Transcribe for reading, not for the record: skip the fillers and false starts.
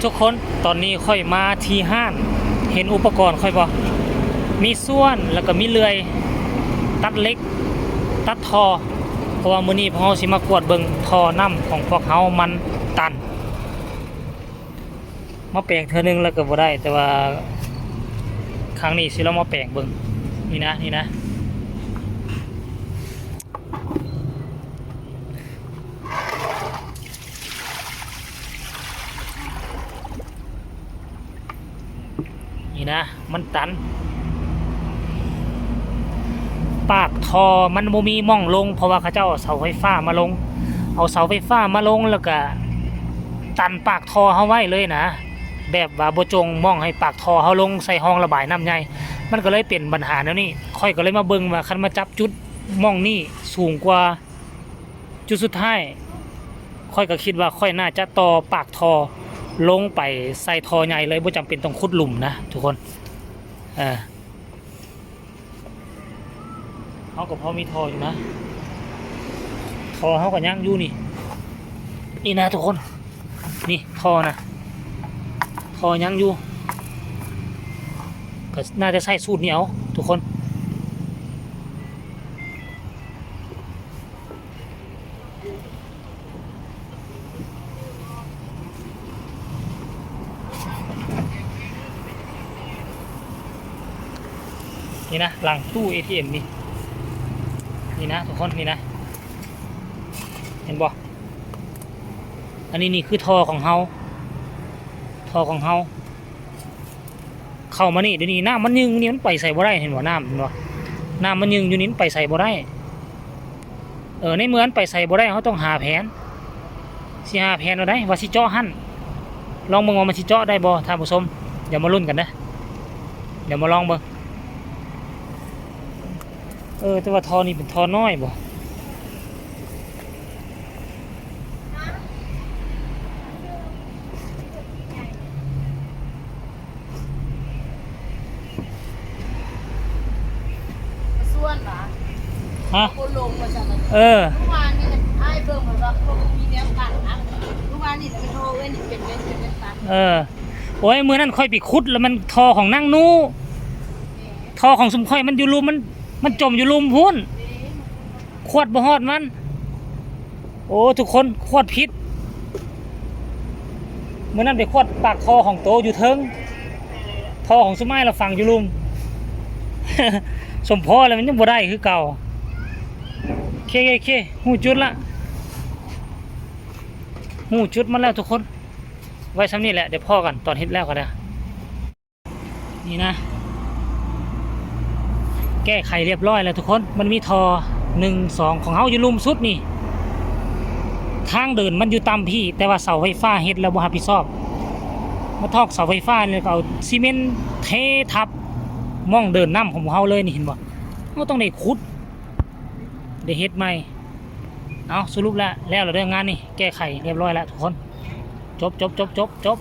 ทุกคนตอนนี้ค่อยมาที่ห้างเห็นอุปกรณ์ค่อยบ่มีส่วนแล้วก็มีเลื่อยตัดเล็กตัดทอเพราะว่ามื้อนี้พวกเราสิมากวดเบิ่งทอน้ำของพวกเฮามันตันมาแปลงเทื่อนึงแล้วก็บ่ได้แต่ว่าครั้งนี้สิเรามาแปลงเบิ่งนี่นะนี่นะนี่นะมันตันปากทอมันบ่มีม่องลงเพราะว่าเขาเจ้าเอาเสาไฟฟ้ามาลงเอาเสาไฟฟ้ามาลงแล้วก็ตันปากทอเฮาไว้เลยนะแบบว่าบ่จงม่องให้ปากทอเฮาลงใส่ห้องระบายน้ำใหญ่มันก็เลยเป็นปัญหาแนวนี้ค่อยก็เลยมาเบิ่งว่าคันมาจับจุดม่องนี่สูงกว่าจุดสุดท้ายค่อยก็คิดว่าค่อยน่าจะต่อปากทอลงไปใส่ทอใหญ่เลยบ่จำเป็นต้องขุดหลุมนะทุกคนเขาก็พอมีทออยู่นะทอเขาก็ย่างอยู่นี่นะทุกคนนี่ทอนะทอย่างอยู่ก็น่าจะใส่สูตรเหนียวทุกคนนี่นะหลังตู้ ATM นี่นะทุกคนนี่นะเห็นบ่อันนี้นี่คือทอของเฮาเข้ามานี่เดี๋ยวนี้น้ำมันยึงนี่มันไปใส่บ่ได้เห็นบ่น้ำเห็นบ่น้ำมันยึงอยู่นี่มันไปใส่บ่ได้ในเมืองไปใส่บ่ได้เขาต้องหาแผนสิหาแผนเอาได้ว่าสิเจาะหั่นลองเบิ่งว่ามันสิเจาะได้บ่ท่านผู้ชมอย่ามาลุ้นกันนะเดี๋ยวมาลองเบิ่งแต่ว่าทอนี่เป็นทอน้อยบ่ส่วนหรอฮะคนลงมาจากเมื่อวานนี่ไอ้เบิ่งเหมือนว่าเขามีแนวกันนะเมื่อวานนี่เป็นโทรเว้นเป็นตัดโอ้ยมือนั่นค่อยไปขุดแล้วมันทอของนั่งนูทอของสมค่อยมันอยู่ลุมมันจมอยู่ลุมพุ่นขวดบ่ฮอดมันโอ้ทุกคนขวดพิษมือนั่นไปขวดปากทอของโตอยู่เทิงทอของสมัยเราฟังอยู่ลุม สมพอแล้วมันยังบ่ได้คือเก่าเคหูจุดละหูจุดมันแล้วทุกคนไว้ซ้ำนี่แหละเดี๋ยวพ่อกันตอนเฮ็ดแล้วก็ได้นี่นะแก้ไขเรียบร้อยแล้วทุกคนมันมีทอ1 2ของเฮาอยู่ลุมสุดนี่ทางเดินมันอยู่ต่ำพี่แต่ว่าเสาไฟฟ้าเฮ็ดแล้วบ่รับผิดชอบมาทอกเสาไฟฟ้าเลยก็เอาซีเมนต์เททับม่องเดินน้ำของเฮาเลยนี่เห็นบ่เฮาต้องได้ขุดได้เฮ็ดใหม่เอาสรุปแล้วเราเรื่องงานนี่แก้ไขเรียบร้อยแล้วทุกคนจบ